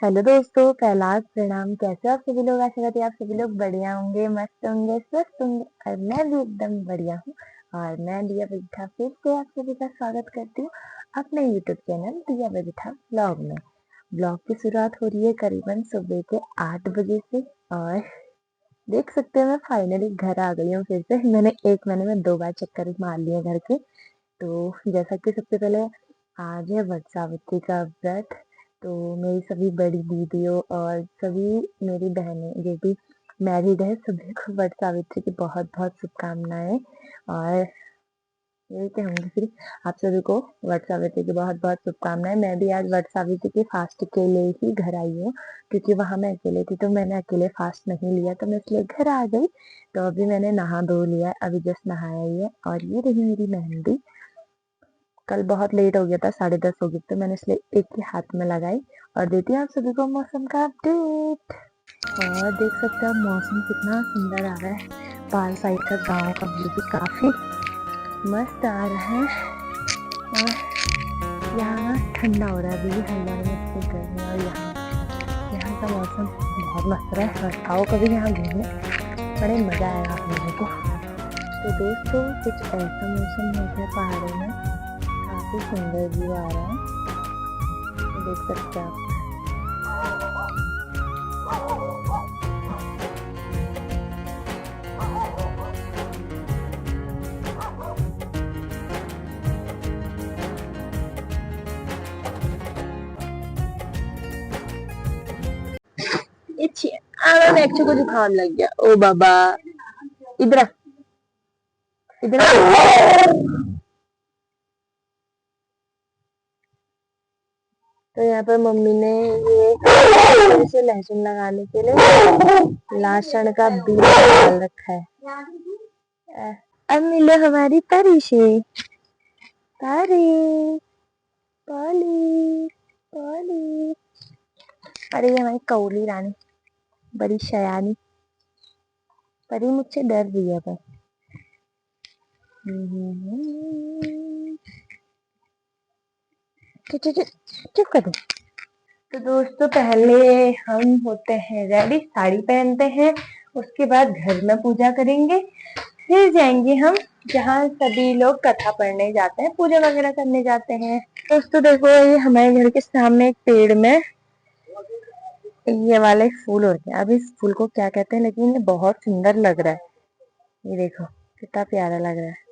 Hello दोस्तों, पहला प्रणाम। कैसे हो आप सभी लोग? आशा करती हूँ आप सभी लोग बढ़िया होंगे, मस्त होंगे, स्वस्थ होंगे और मैं भी एकदम बढ़िया हूँ। और मैं दिया बजीठा फिर से आप सभी का स्वागत करती हूँ अपने यूट्यूब चैनल दिया बजीठा ब्लॉग में। ब्लॉग की शुरुआत हो रही है करीबन सुबह के 8 बजे से और देख सकते हैं मैं फाइनली घर आ गई हूँ। फिर से मैंने 1 महीने में 2 बार चक्कर मार लिए घर के। तो जैसा कि सबसे पहले आज है वट सावित्री का व्रत, तो मेरी सभी बड़ी दीदियों और सभी मेरी बहनें जो भी मैरिड है सभी को वट सावित्री की बहुत बहुत शुभकामनाएं। और यही कहूँगी फिर आप सभी को वट सावित्री की बहुत बहुत शुभकामनाएं। मैं भी आज वट सावित्री के फास्ट के लिए ही घर आई हूँ, क्योंकि वहां मैं अकेले थी तो मैंने अकेले फास्ट नहीं लिया, तो मैं इसलिए घर आ गई। तो अभी मैंने नहा धो लिया, अभी जस्ट नहाया ही है। और ये रही मेरी मेहंदी। कल बहुत लेट हो गया था, 10:30 हो गए, तो मैंने इसलिए एक ही हाथ में लगाई। और देती हूँ आप सभी को मौसम का अपडेट। और देख सकते हो मौसम कितना सुंदर आ रहा है। पार साइड का गांव का व्यू भी काफी मस्त आ रहा है। और यहाँ ठंडा हो रहा है, अभी हल्ला में गर्मी। और यहाँ का मौसम बहुत मस्त रहा है। और आओ कभी यहाँ घूमने, बड़े मजा आएगा आप लोगों को। तो दोस्तों कुछ ऐसा मौसम हो गया पहाड़ों में, काफी सुंदर व्यू आ रहा है, तो देख सकते हैं आप। को जुकाम लग गया। ओ बाबा, इधर इधर। तो यहाँ पर मम्मी ने ये से लहसुन लगाने के लिए लहसुन का बीज डाल रखा है। अब मिलो हमारी परी से। परी परी परी। अरे ये हमारी कौली रानी बड़ी शयानी परी मुझसे डर रही है बस। चुप कर दो। तो दोस्तों पहले हम होते हैं रेडी, साड़ी पहनते हैं, उसके बाद घर में पूजा करेंगे, फिर जाएंगे हम जहाँ सभी लोग कथा पढ़ने जाते हैं, पूजा वगैरह करने जाते हैं। दोस्तों देखो ये हमारे घर के सामने एक पेड़ में ये वाले फूल होते हैं। अब इस फूल को क्या कहते हैं, लेकिन ये बहुत सुंदर लग रहा है। ये देखो कितना प्यारा लग रहा है।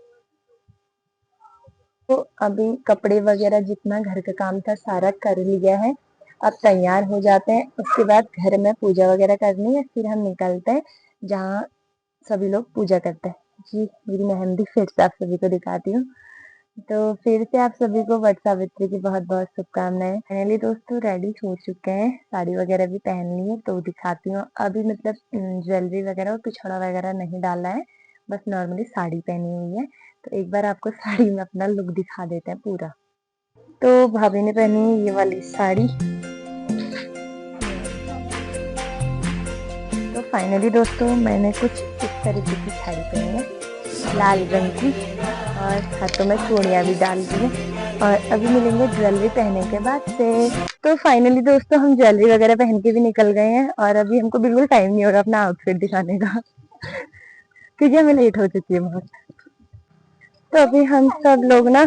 तो अभी कपड़े वगैरह जितना घर का काम था सारा कर लिया है, अब तैयार हो जाते हैं। उसके बाद घर में पूजा वगैरह करनी है, फिर हम निकलते हैं जहाँ सभी लोग पूजा करते हैं। जी मेरी मेहंदी फिर से आप सभी को दिखाती हूँ। तो फिर से आप सभी को वट सावित्री की बहुत बहुत शुभकामनाएं। फाइनली दोस्तों रेडी हो चुके हैं, साड़ी वगैरह भी पहन ली है, तो दिखाती हूँ। अभी मतलब ज्वेलरी वगैरह और पिछड़ा वगैरह नहीं डाला है, बस नॉर्मली साड़ी पहनी हुई है। तो एक बार आपको साड़ी में अपना लुक दिखा देते हैं पूरा। तो भाभी ने पहनी है ये वाली साड़ी। तो फाइनली दोस्तों मैंने कुछ इस तरीके की साड़ी पहनी है, लाल रंग की, और हाथों में चूड़ियां भी डाल दी है। और अभी मिलेंगे ज्वेलरी पहनने के बाद से। तो फाइनली दोस्तों हम ज्वेलरी वगैरह पहन के भी निकल गए हैं, और अभी हमको बिल्कुल टाइम नहीं हो रहा अपना आउटफिट दिखाने का, क्योंकि हमें लेट हो चुकी है बहुत। तो अभी हम सब लोग ना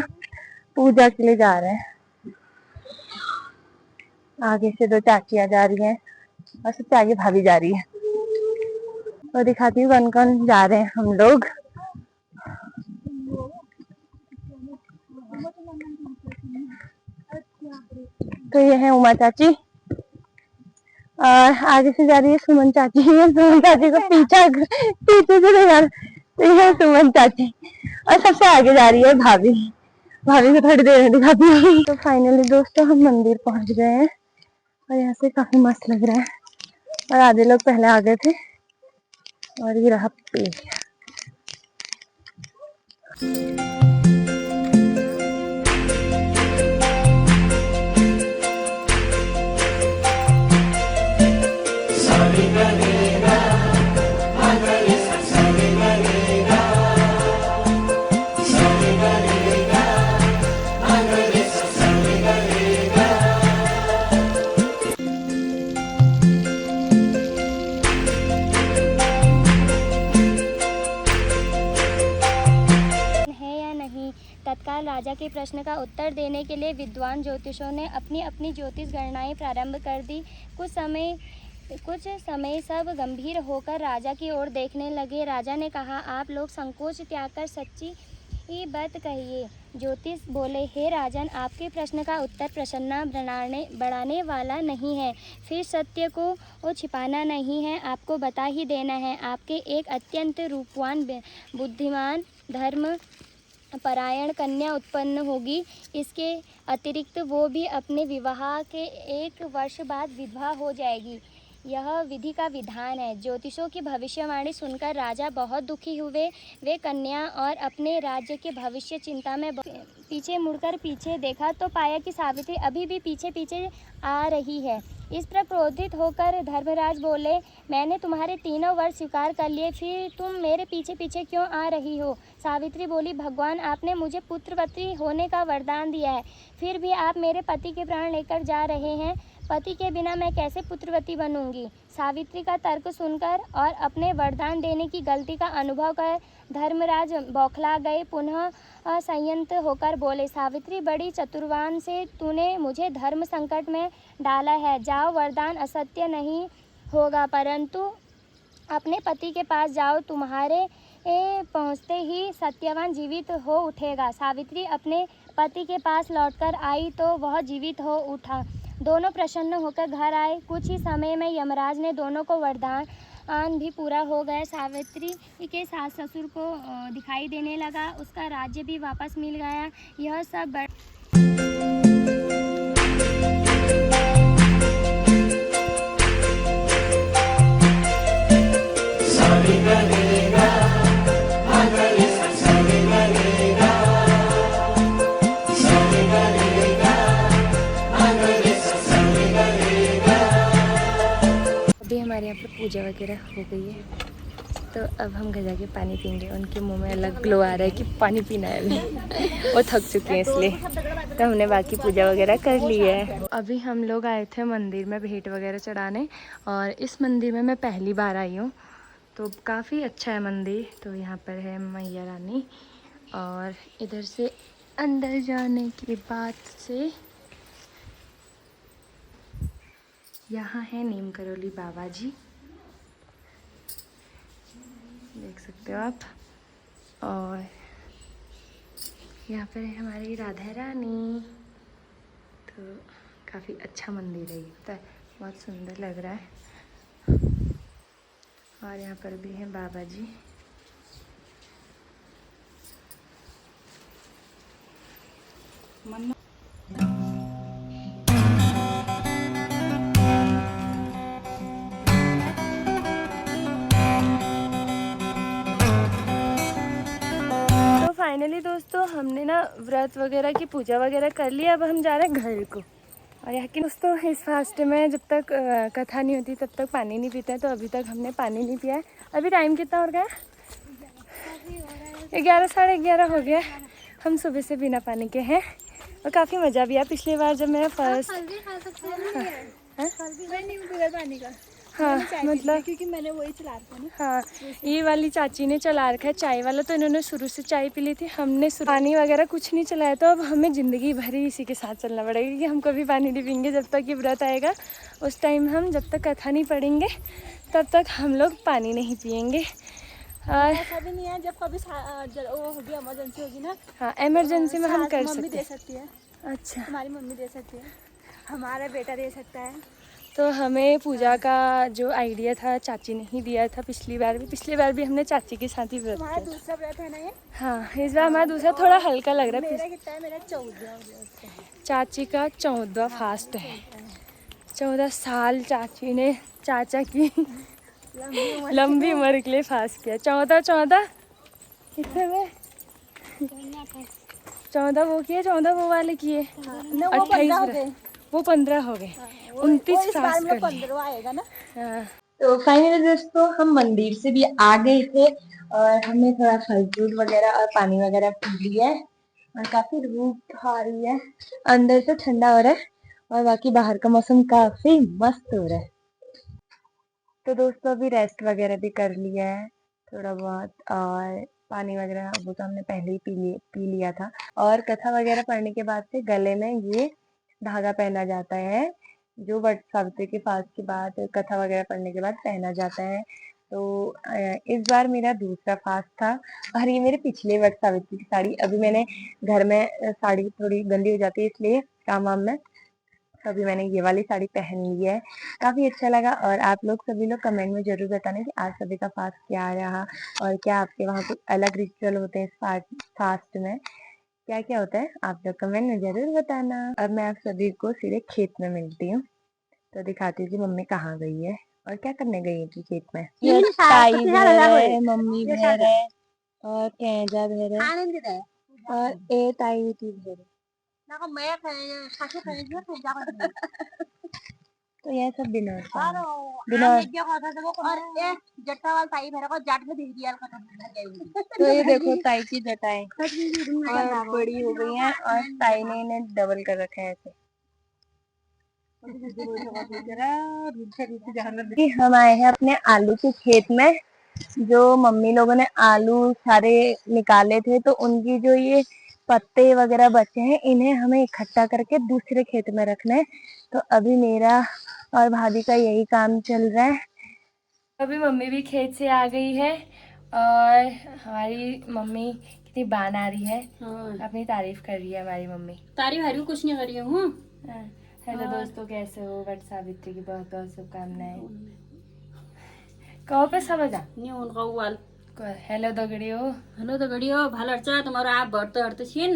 पूजा के लिए जा रहे हैं। आगे से 2 चाचियां जा रही हैं और सबसे आगे भाभी जा रही है। तो दिखाती हूँ कौन कौन जा रहे हैं हम लोग। तो ये है उमा चाची, और आगे से जा रही है सुमन चाची। सुमन चाची को पीछे से जा रही। तो ये है सुमन चाची, और सबसे आगे जा रही है भाभी। भाभी को थोड़ी देर में दिखाती हूँ। तो फाइनली दोस्तों हम मंदिर पहुंच गए हैं, और यहाँ से काफी मस्त लग रहा है। और आधे लोग पहले आ गए थे, और ये रहा पेड़। राजा के प्रश्न का उत्तर देने के लिए विद्वान ज्योतिषों ने अपनी अपनी ज्योतिष गणनाएं प्रारंभ कर दी। कुछ समय सब गंभीर होकर राजा की ओर देखने लगे। राजा ने कहा, आप लोग संकोच त्याग कर सच्ची बात कहिए। ज्योतिष बोले, हे राजन, आपके प्रश्न का उत्तर प्रसन्ना बढ़ाने वाला नहीं है, फिर सत्य को छिपाना नहीं है, आपको बता ही देना है। आपके एक अत्यंत रूपवान, बुद्धिमान, धर्म परायण कन्या उत्पन्न होगी। इसके अतिरिक्त वो भी अपने विवाह के 1 वर्ष बाद विधवा हो जाएगी। यह विधि का विधान है। ज्योतिषों की भविष्यवाणी सुनकर राजा बहुत दुखी हुए। वे कन्या और अपने राज्य के भविष्य चिंता में पीछे मुड़कर पीछे देखा तो पाया कि सावित्री अभी भी पीछे पीछे आ रही है। इस पर क्रोधित होकर धर्मराज बोले, मैंने तुम्हारे 3 वर्ष स्वीकार कर लिए, फिर तुम मेरे पीछे पीछे क्यों आ रही हो? सावित्री बोली, भगवान, आपने मुझे पुत्रवती होने का वरदान दिया है, फिर भी आप मेरे पति के प्राण लेकर जा रहे हैं। पति के बिना मैं कैसे पुत्रवती बनूंगी? सावित्री का तर्क सुनकर और अपने वरदान देने की गलती का अनुभव कर धर्मराज बौखला गए। पुनः संयत होकर बोले, सावित्री, बड़ी चतुर्वान से तूने मुझे धर्म संकट में डाला है। जाओ, वरदान असत्य नहीं होगा, परंतु अपने पति के पास जाओ, तुम्हारे पहुँचते ही सत्यवान जीवित हो उठेगा। सावित्री अपने पति के पास लौटकर आई तो वह जीवित हो उठा। दोनों प्रसन्न होकर घर आए। कुछ ही समय में यमराज ने दोनों को वरदान भी पूरा हो गया। सावित्री के सास ससुर को दिखाई देने लगा, उसका राज्य भी वापस मिल गया। यह सब अभी हमारे यहाँ पर पूजा वगैरह हो गई है, तो अब हम घर जाके पानी पीएंगे। उनके मुंह में अलग ग्लो आ रहा है कि पानी पीना है अभी। वो थक चुके हैं इसलिए, तो हमने बाकी पूजा वगैरह कर ली है। अभी हम लोग आए थे मंदिर में भेंट वगैरह चढ़ाने, और इस मंदिर में मैं पहली बार आई हूँ, तो काफ़ी अच्छा है मंदिर। तो यहाँ पर है मैया रानी, और इधर से अंदर जाने के बाद से यहाँ है नीम करोली बाबा जी, देख सकते हो आप। और यहाँ पर है हमारी राधा रानी। तो काफ़ी अच्छा मंदिर है, ये है, बहुत सुंदर लग रहा है। और यहाँ पर भी है बाबा जी। फाइनली दोस्तों, हमने ना व्रत वगैरह की पूजा वगैरह कर लिया। अब हम जा रहे हैं घर को। और यहाँ की दोस्तों, इस फास्ट में जब तक कथा नहीं होती तब तक पानी नहीं पीते हैं, तो अभी तक हमने पानी नहीं पिया है। अभी टाइम कितना हो गया है? 11, साढ़े 11 हो गया। हम सुबह से बिना पानी के हैं, और काफ़ी मज़ा भी आया। पिछली बार जब मैं फर्स्ट हाँ मतलब क्योंकि मैंने वही चला रखा ना। हाँ, ये वाली चाची ने चला रखा है चाय वाला, तो इन्होंने शुरू से चाय पी ली थी। हमने पानी वगैरह कुछ नहीं चलाया, तो अब हमें ज़िंदगी भर ही इसी के साथ चलना पड़ेगा, क्योंकि हम कभी पानी नहीं पीएंगे जब तक ये व्रत आएगा। उस टाइम हम जब तक कथा नहीं पढ़ेंगे तब तक हम लोग पानी नहीं पिएंगे। और ऐसा भी नहीं है, जब कभी वो होगी, इमरजेंसी होगी ना। हाँ, इमरजेंसी में हम कर मम्मी सकते दे सकती है। अच्छा, हमारी मम्मी दे सकती है, हमारा बेटा दे सकता है। तो हमें पूजा का जो आइडिया था चाची ने ही दिया था पिछली बार भी हमने चाची के साथ ही व्रत हमारा किया। दूसरा व्रत है ना ये। हाँ, इस बार हमारा दूसरा थोड़ा हल्का लग रहा है। मेरा कितना है? मेरा 14 चाची का 14वां फास्ट है। 14 साल चाची ने चाचा की लंबी उम्र के लिए फास्ट किया। 14 कितने में 14 वो किए, 14 वो वाले किए, 28 वो 15 हो गए, 29 फास्ट कर लिए। 15 आएगा ना। हाँ। तो फाइनली दोस्तों, हम मंदिर से भी आ गए थे, और हमने थोड़ा फल फ्रूट वगैरह और पानी वगैरह पी लिया है, और काफी धूप आ रही है। अंदर से ठंडा हो रहा है, और बाकी बाहर का मौसम काफी मस्त हो रहा है। तो दोस्तों, अभी रेस्ट वगैरह भी कर लिया है थोड़ा बहुत, और पानी वगैरह वो तो हमने पहले ही पी लिया था। और कथा वगैरह पढ़ने के बाद से गले में ये धागा पहना जाता है, जो वट सावित्री के फास्ट के बाद कथा वगैरह पढ़ने के बाद पहना जाता है। तो इस बार मेरा दूसरा फास्ट था और ये मेरे पिछले वट सावित्री की साड़ी, अभी मैंने घर में साड़ी थोड़ी गंदी हो जाती है इसलिए काम वाम में, तो अभी मैंने ये वाली साड़ी पहन ली है। काफी अच्छा लगा। और आप लोग सभी लोग कमेंट में जरूर बताना कि आज सभी का फास्ट क्या रहा और क्या आपके वहाँ कुछ अलग रिचुअल होते हैं इस फास्ट में, क्या क्या होता है आप लोग कमेंट में जरूर बताना। अब मैं आप सभी को सीधे खेत में मिलती हूँ, तो दिखाती हूँ कि मम्मी कहाँ गई है और क्या करने गई थी खेत में। ये ताई भेर है, मम्मी भेर है और कैजा भेर है और ए ताई थी भेर। तो यह सब बिनोद का है। तो ये देखो ताई की जटाएं और बड़ी हो गई हैं और ताई ने इन्हें डबल कर रखा है ऐसे। कि हम आए हैं अपने आलू के खेत में, जो मम्मी लोगों ने आलू सारे निकाले थे, तो उनकी जो ये पत्ते वगैरह बचे हैं इन्हें हमें इकट्ठा करके दूसरे खेत में रखना है। तो अभी मेरा और भाभी का यही काम चल रहा है। अभी मम्मी भी खेत से आ गई है और हमारी मम्मी कितनी बान आ रही है, अपनी तारीफ कर रही है हमारी मम्मी। तारीफ हरी कुछ नहीं कर रही हूँ। हेलो दोस्तों, कैसे हो? वट सावित्री की बहुत बहुत शुभकामनाएं। कहो पे समझा नहीं उनका वाल हेलो दगड़ियो। हेलो तो गड़ियो भाल अर्चा तुम्हारा आप बढ़ते छीन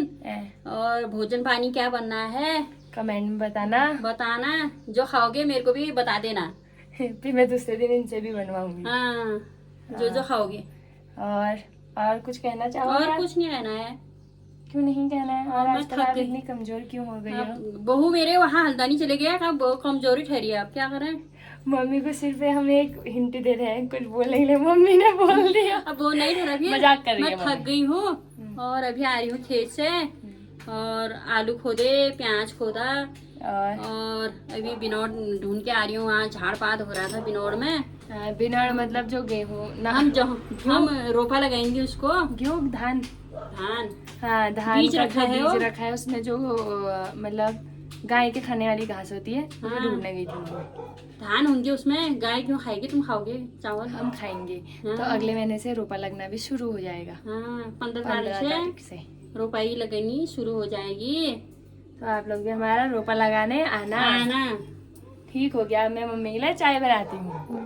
और भोजन पानी क्या बनना है कमेंट में बताना जो खाओगे मेरे को भी बता देना। फिर मैं दूसरे दिन इनसे भी बनवाऊंगी। हाँ जो खाओगे। और कुछ कहना चाहोगे? और कुछ नहीं रहना है। क्यों नहीं कहना है? और मैं आजकल थक आप गई। इतनी कमजोर क्यों हो गई हो? बहू मेरे वहाँ हल्द्वानी चले गया का कमजोरी ठहरी है, अब क्या करें। मम्मी को सिर्फ हम एक हिंट दे रहे हैं, कुछ बोलने के लिए मम्मी ने बोल दिया। अब वो नहीं ठहरा भी, मजाक कर रही मैं है थक गई हूँ और अभी आ रही हूँ खेत से और आलू खोदे प्याज खोदा और अभी बिनौर ढूंढ के आ रही हूँ। वहाँ झाड़ पात हो रहा था बिनौर में। बिनौर मतलब जो गेहूँ ना, हम रोपा लगाएंगे उसको। गेहूँ धान धान हाँ धान बीज का रखा जो है बीज वो। रखा है उसमें जो मतलब गाय के खाने वाली घास होती है, वो ढूंढने गई थी वो। धान होंगे उसमें, गाय क्यों खाएगी, तुम खाओगे चावल। हम खाएंगे। हाँ। तो अगले महीने से रोपा लगना भी शुरू हो जाएगा। हाँ 15 तारीख तारीख से रोपाई लगनी शुरू हो जाएगी। तो आप लोग भी हमारा रोपा लगाने आना। आना ठीक हो गया। मैं मम्मी के लिए चाय बनाती हूँ।